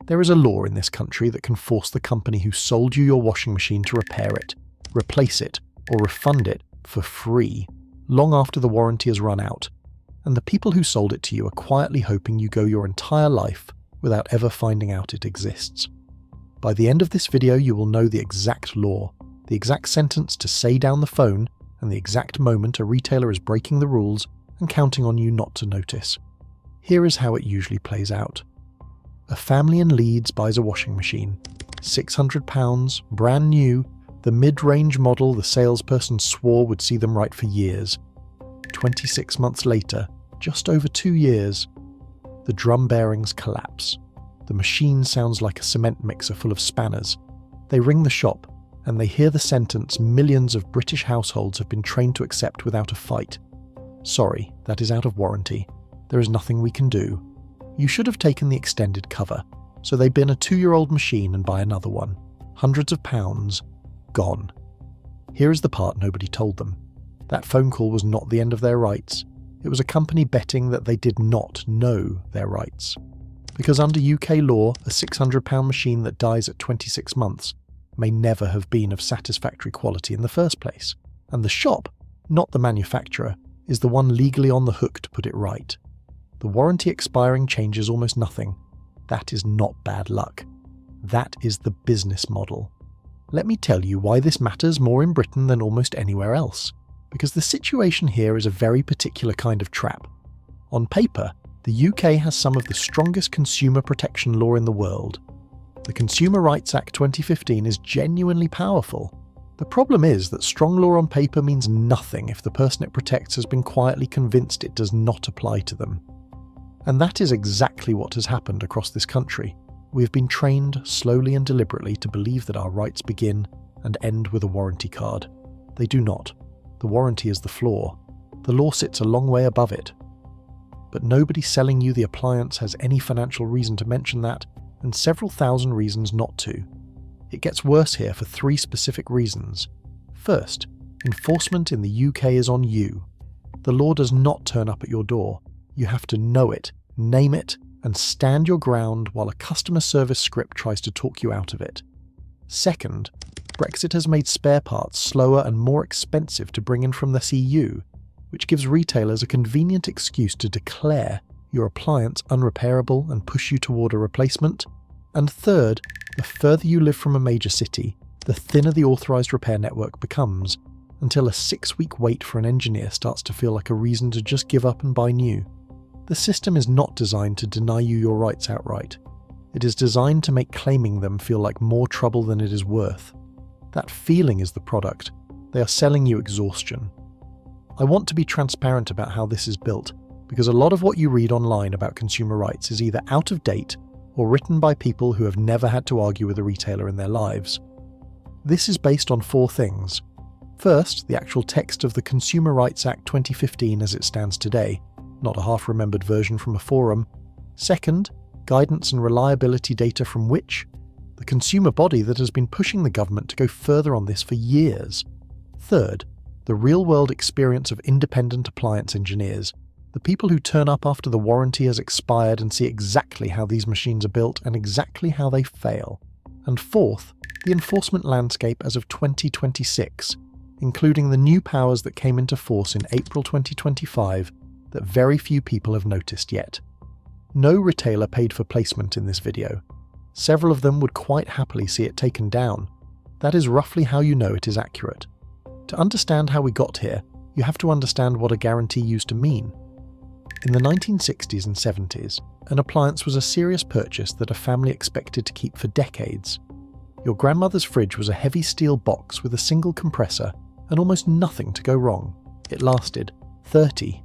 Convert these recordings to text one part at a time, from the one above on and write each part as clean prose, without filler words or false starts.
There is a law in this country that can force the company who sold you your washing machine to repair it, replace it, or refund it for free, long after the warranty has run out, and the people who sold it to you are quietly hoping you go your entire life without ever finding out it exists. By the end of this video, you will know the exact law, the exact sentence to say down the phone, and the exact moment a retailer is breaking the rules and counting on you not to notice. Here is how it usually plays out. A family in Leeds buys a washing machine. £600, brand new, the mid-range model the salesperson swore would see them right for years. 26 months later, just over 2 years, the drum bearings collapse. The machine sounds like a cement mixer full of spanners. They ring the shop, and they hear the sentence millions of British households have been trained to accept without a fight. Sorry, that is out of warranty. There is nothing we can do. You should have taken the extended cover. So they bin a 2-year-old machine and buy another one. Hundreds of pounds, gone. Here is the part nobody told them. That phone call was not the end of their rights. It was a company betting that they did not know their rights. Because under UK law, a £600 machine that dies at 26 months may never have been of satisfactory quality in the first place. And the shop, not the manufacturer, is the one legally on the hook to put it right. The warranty expiring changes almost nothing. That is not bad luck. That is the business model. Let me tell you why this matters more in Britain than almost anywhere else. Because the situation here is a very particular kind of trap. On paper, the UK has some of the strongest consumer protection law in the world. The Consumer Rights Act 2015 is genuinely powerful. The problem is that strong law on paper means nothing if the person it protects has been quietly convinced it does not apply to them. And that is exactly what has happened across this country. We have been trained, slowly and deliberately, to believe that our rights begin and end with a warranty card. They do not. The warranty is the floor. The law sits a long way above it. But nobody selling you the appliance has any financial reason to mention that, and several thousand reasons not to. It gets worse here for 3 specific reasons. First, enforcement in the UK is on you. The law does not turn up at your door. You have to know it, name it, and stand your ground while a customer service script tries to talk you out of it. Second, Brexit has made spare parts slower and more expensive to bring in from the EU, which gives retailers a convenient excuse to declare your appliance unrepairable and push you toward a replacement. And third, the further you live from a major city, the thinner the authorised repair network becomes, until a 6-week wait for an engineer starts to feel like a reason to just give up and buy new. The system is not designed to deny you your rights outright. It is designed to make claiming them feel like more trouble than it is worth. That feeling is the product. They are selling you exhaustion. I want to be transparent about how this is built, because a lot of what you read online about consumer rights is either out of date or written by people who have never had to argue with a retailer in their lives. This is based on 4 things. First, the actual text of the Consumer Rights Act 2015 as it stands today, not a half-remembered version from a forum. Second, guidance and reliability data from which? The consumer body that has been pushing the government to go further on this for years. Third, the real-world experience of independent appliance engineers, the people who turn up after the warranty has expired and see exactly how these machines are built and exactly how they fail. And fourth, the enforcement landscape as of 2026, including the new powers that came into force in April 2025 that very few people have noticed yet. No retailer paid for placement in this video. Several of them would quite happily see it taken down. That is roughly how you know it is accurate. To understand how we got here, you have to understand what a guarantee used to mean. In the 1960s and 70s, an appliance was a serious purchase that a family expected to keep for decades. Your grandmother's fridge was a heavy steel box with a single compressor and almost nothing to go wrong. It lasted 30,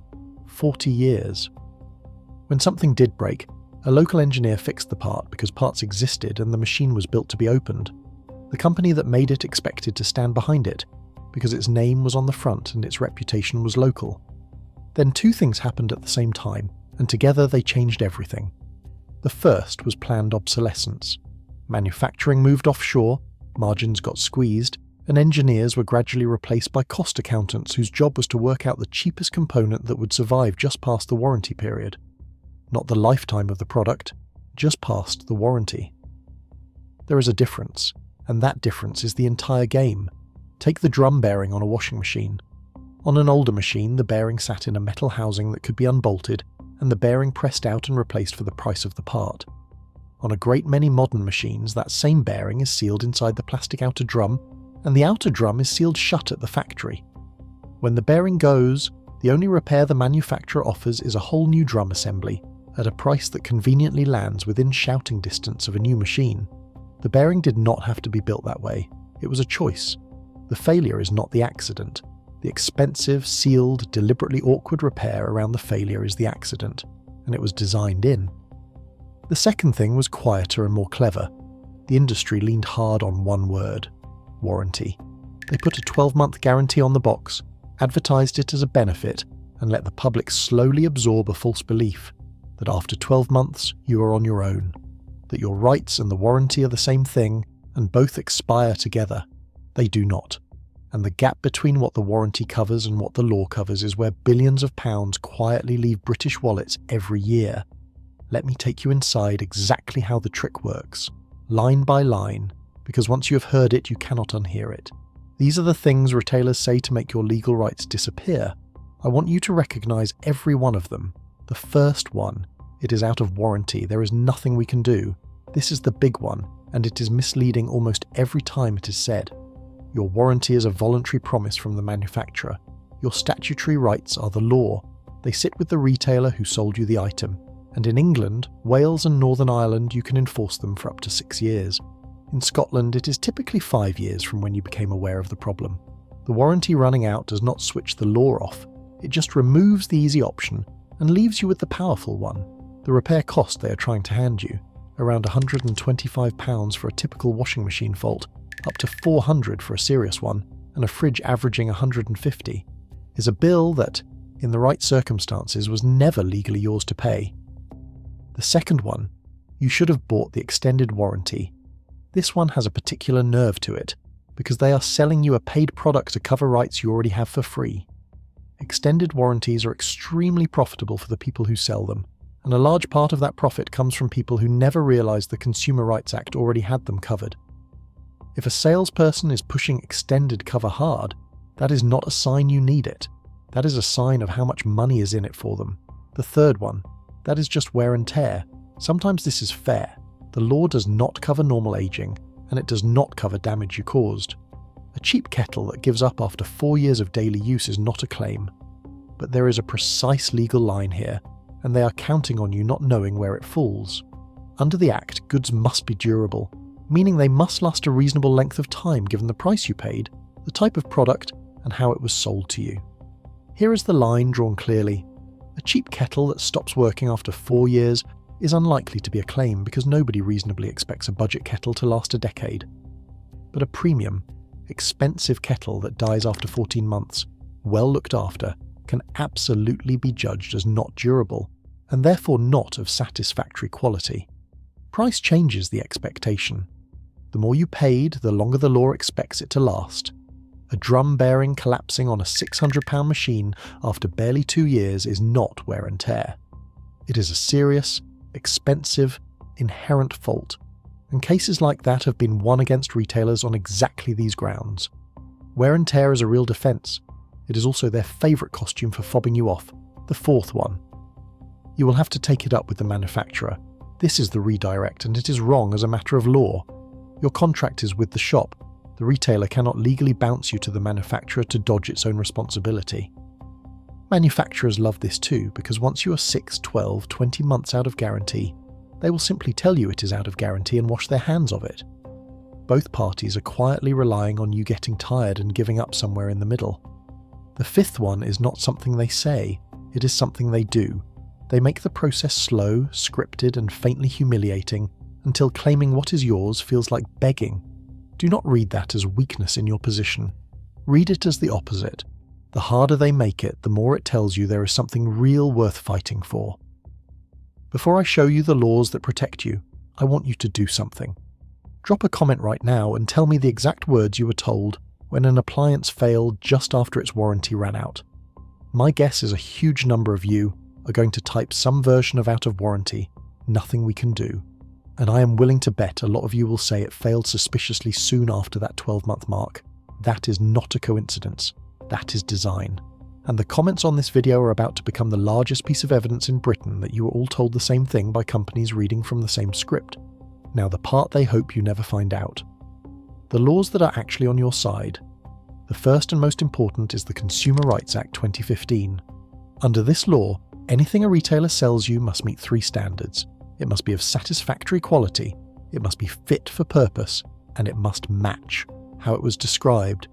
40 years. When something did break, a local engineer fixed the part because parts existed and the machine was built to be opened. The company that made it expected to stand behind it because its name was on the front and its reputation was local. Then 2 things happened at the same time, and together they changed everything. The first was planned obsolescence. Manufacturing moved offshore, margins got squeezed, and engineers were gradually replaced by cost accountants whose job was to work out the cheapest component that would survive just past the warranty period. Not the lifetime of the product, just past the warranty. There is a difference, and that difference is the entire game. Take the drum bearing on a washing machine. On an older machine, the bearing sat in a metal housing that could be unbolted, and the bearing pressed out and replaced for the price of the part. On a great many modern machines, that same bearing is sealed inside the plastic outer drum, and the outer drum is sealed shut at the factory. When the bearing goes, the only repair the manufacturer offers is a whole new drum assembly, at a price that conveniently lands within shouting distance of a new machine. The bearing did not have to be built that way. It was a choice. The failure is not the accident. The expensive, sealed, deliberately awkward repair around the failure is the accident, and it was designed in. The second thing was quieter and more clever. The industry leaned hard on one word: warranty. They put a 12-month guarantee on the box, advertised it as a benefit, and let the public slowly absorb a false belief that after 12 months you are on your own, that your rights and the warranty are the same thing and both expire together. They do not. And the gap between what the warranty covers and what the law covers is where billions of pounds quietly leave British wallets every year. Let me take you inside exactly how the trick works, line by line, because once you have heard it, you cannot unhear it. These are the things retailers say to make your legal rights disappear. I want you to recognise every one of them. The first one: it is out of warranty. There is nothing we can do. This is the big one, and it is misleading almost every time it is said. Your warranty is a voluntary promise from the manufacturer. Your statutory rights are the law. They sit with the retailer who sold you the item. And in England, Wales and Northern Ireland, you can enforce them for up to 6 years. In Scotland, it is typically 5 years from when you became aware of the problem. The warranty running out does not switch the law off. It just removes the easy option and leaves you with the powerful one. The repair cost they are trying to hand you, around £125 for a typical washing machine fault, up to £400 for a serious one, and a fridge averaging £150, is a bill that, in the right circumstances, was never legally yours to pay. The second one: you should have bought the extended warranty. This one has a particular nerve to it, because they are selling you a paid product to cover rights you already have for free. Extended warranties are extremely profitable for the people who sell them, and a large part of that profit comes from people who never realised the Consumer Rights Act already had them covered. If a salesperson is pushing extended cover hard, that is not a sign you need it. That is a sign of how much money is in it for them. The third one: that is just wear and tear. Sometimes this is fair. The law does not cover normal aging, and it does not cover damage you caused. A cheap kettle that gives up after 4 years of daily use is not a claim. But there is a precise legal line here, and they are counting on you not knowing where it falls. Under the Act, goods must be durable, meaning they must last a reasonable length of time given the price you paid, the type of product, and how it was sold to you. Here is the line drawn clearly. A cheap kettle that stops working after 4 years is unlikely to be a claim because nobody reasonably expects a budget kettle to last a decade. But a premium, expensive kettle that dies after 14 months, well looked after, can absolutely be judged as not durable, and therefore not of satisfactory quality. Price changes the expectation. The more you paid, the longer the law expects it to last. A drum bearing collapsing on a £600 machine after barely 2 years is not wear and tear. It is a serious, expensive, inherent fault, and cases like that have been won against retailers on exactly these grounds. Wear and tear is a real defence. It is also their favourite costume for fobbing you off, the fourth one. You will have to take it up with the manufacturer. This is the redirect, and it is wrong as a matter of law. Your contract is with the shop. The retailer cannot legally bounce you to the manufacturer to dodge its own responsibility. Manufacturers love this too, because once you are 6, 12, 20 months out of guarantee, they will simply tell you it is out of guarantee and wash their hands of it. Both parties are quietly relying on you getting tired and giving up somewhere in the middle. The fifth one is not something they say, it is something they do. They make the process slow, scripted, and faintly humiliating until claiming what is yours feels like begging. Do not read that as weakness in your position. Read it as the opposite. The harder they make it, the more it tells you there is something real worth fighting for. Before I show you the laws that protect you, I want you to do something. Drop a comment right now and tell me the exact words you were told when an appliance failed just after its warranty ran out. My guess is a huge number of you are going to type some version of out of warranty, nothing we can do. And I am willing to bet a lot of you will say it failed suspiciously soon after that 12-month mark. That is not a coincidence. That is design. And the comments on this video are about to become the largest piece of evidence in Britain that you were all told the same thing by companies reading from the same script. Now, the part they hope you never find out. The laws that are actually on your side. The first and most important is the Consumer Rights Act 2015. Under this law, anything a retailer sells you must meet 3 standards. It must be of satisfactory quality, it must be fit for purpose, and it must match how it was described.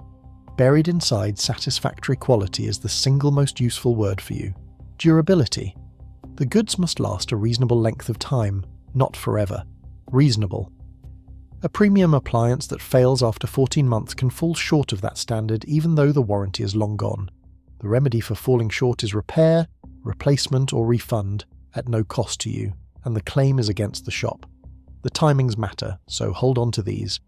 Buried inside satisfactory quality is the single most useful word for you: durability. The goods must last a reasonable length of time, not forever. Reasonable. A premium appliance that fails after 14 months can fall short of that standard even though the warranty is long gone. The remedy for falling short is repair, replacement or refund at no cost to you, and the claim is against the shop. The timings matter, so hold on to these.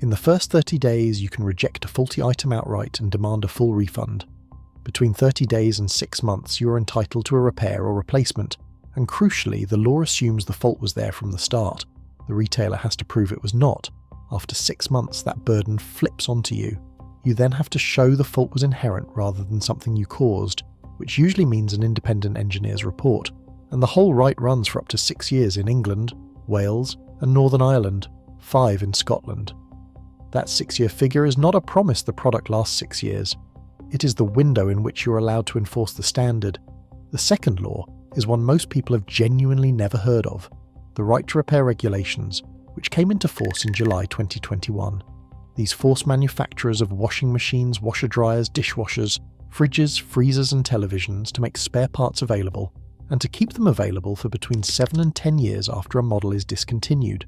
In the first 30 days, you can reject a faulty item outright and demand a full refund. Between 30 days and 6 months, you are entitled to a repair or replacement, and crucially, the law assumes the fault was there from the start. The retailer has to prove it was not. After 6 months, that burden flips onto you. You then have to show the fault was inherent rather than something you caused, which usually means an independent engineer's report. And the whole right runs for up to 6 years in England, Wales, and Northern Ireland, 5 in Scotland. That 6-year figure is not a promise the product lasts 6 years. It is the window in which you are allowed to enforce the standard. The second law is one most people have genuinely never heard of: the Right to Repair regulations, which came into force in July 2021. These force manufacturers of washing machines, washer dryers, dishwashers, fridges, freezers and televisions to make spare parts available, and to keep them available for between 7 and 10 years after a model is discontinued.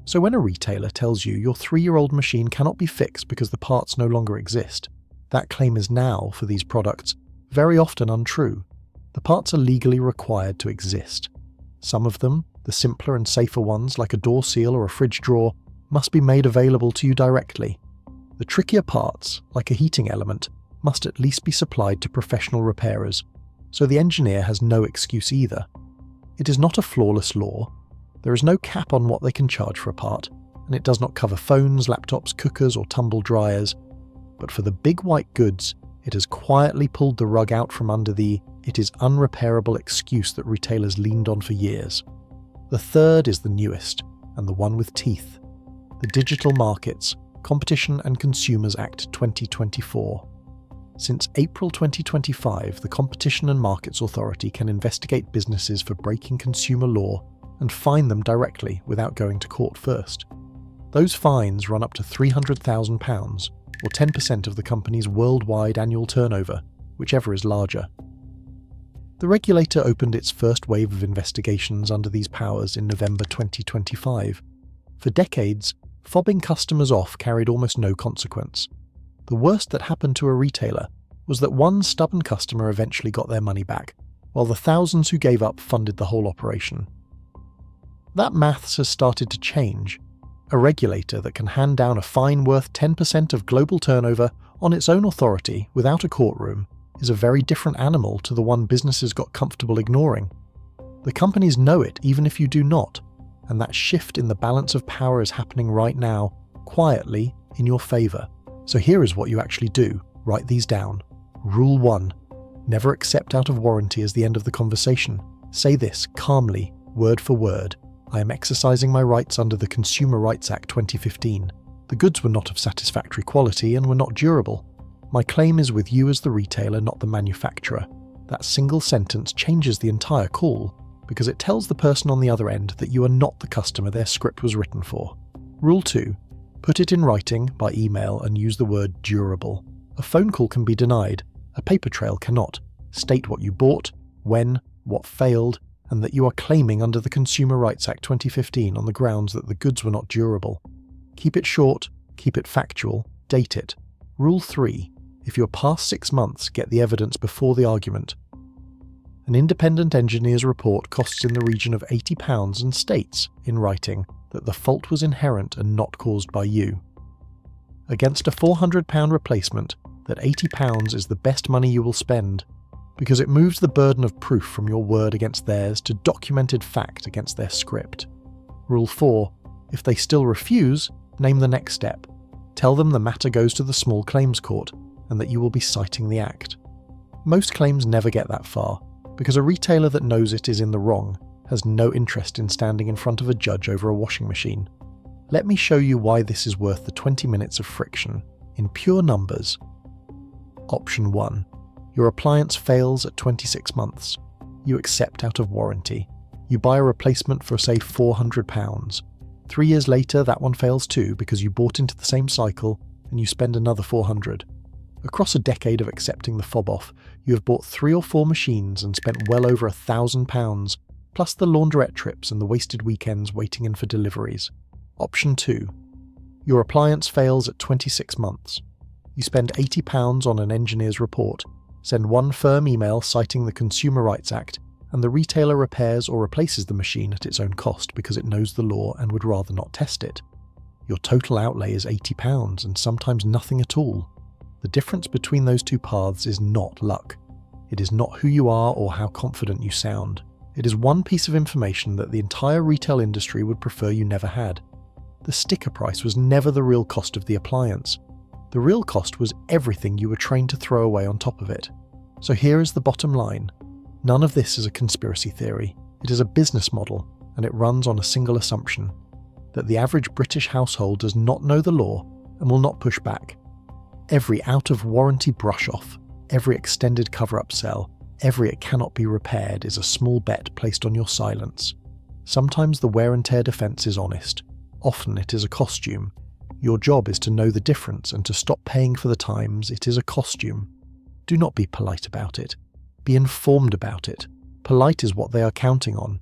So when a retailer tells you your 3-year-old machine cannot be fixed because the parts no longer exist, that claim is now, for these products, very often untrue. The parts are legally required to exist. Some of them, the simpler and safer ones like a door seal or a fridge drawer, must be made available to you directly. The trickier parts, like a heating element, must at least be supplied to professional repairers, so the engineer has no excuse either. It is not a flawless law. There is no cap on what they can charge for a part, and it does not cover phones, laptops, cookers or tumble dryers. But for the big white goods, it has quietly pulled the rug out from under the "it is unrepairable" excuse that retailers leaned on for years. The third is the newest, and the one with teeth: the Digital Markets, Competition and Consumers Act 2024. Since April 2025, the Competition and Markets Authority can investigate businesses for breaking consumer law and fine them directly without going to court first. Those fines run up to £300,000, or 10% of the company's worldwide annual turnover, whichever is larger. The regulator opened its first wave of investigations under these powers in November 2025. For decades, fobbing customers off carried almost no consequence. The worst that happened to a retailer was that one stubborn customer eventually got their money back, while the thousands who gave up funded the whole operation. That maths has started to change. A regulator that can hand down a fine worth 10% of global turnover on its own authority without a courtroom is a very different animal to the one businesses got comfortable ignoring. The companies know it even if you do not, and that shift in the balance of power is happening right now, quietly, in your favour. So here is what you actually do. Write these down. Rule 1. Never accept out of warranty as the end of the conversation. Say this calmly, word for word. I am exercising my rights under the Consumer Rights Act 2015. The goods were not of satisfactory quality and were not durable. My claim is with you as the retailer, not the manufacturer. That single sentence changes the entire call, because it tells the person on the other end that you are not the customer their script was written for. Rule 2. Put it in writing, by email, and use the word durable. A phone call can be denied. A paper trail cannot. State what you bought, when, what failed, and that you are claiming under the Consumer Rights Act 2015 on the grounds that the goods were not durable. Keep it short, keep it factual, date it. Rule 3. If you're past 6 months, get the evidence before the argument. An independent engineer's report costs in the region of £80 and states, in writing, that the fault was inherent and not caused by you. Against a £400 replacement, that £80 is the best money you will spend. because it moves the burden of proof from your word against theirs to documented fact against their script. Rule 4. If they still refuse, name the next step. Tell them the matter goes to the small claims court and that you will be citing the act. Most claims never get that far, because a retailer that knows it is in the wrong has no interest in standing in front of a judge over a washing machine. Let me show you why this is worth the 20 minutes of friction, in pure numbers. Option 1. Your appliance fails at 26 months. You accept out of warranty. You buy a replacement for, say, £400. 3 years later, that one fails too because you bought into the same cycle and you spend another £400. Across a decade of accepting the fob off, you have bought 3 or 4 machines and spent well over £1,000, plus the laundrette trips and the wasted weekends waiting in for deliveries. Option 2. Your appliance fails at 26 months. You spend £80 on an engineer's report, send one firm email citing the Consumer Rights Act, and the retailer repairs or replaces the machine at its own cost because it knows the law and would rather not test it. Your total outlay is £80 and sometimes nothing at all. The difference between those two paths is not luck. It is not who you are or how confident you sound. It is one piece of information that the entire retail industry would prefer you never had. The sticker price was never the real cost of the appliance. The real cost was everything you were trained to throw away on top of it. So here is the bottom line. None of this is a conspiracy theory. It is a business model, and it runs on a single assumption: that the average British household does not know the law and will not push back. Every out-of-warranty brush-off, every extended cover-up sell, every it cannot be repaired is a small bet placed on your silence. Sometimes the wear and tear defense is honest. Often it is a costume. Your job is to know the difference and to stop paying for the times it is a costume. Do not be polite about it. Be informed about it. Polite is what they are counting on.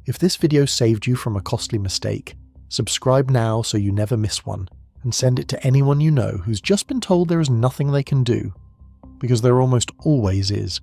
If this video saved you from a costly mistake, subscribe now so you never miss one, and send it to anyone you know who's just been told there is nothing they can do. Because there almost always is.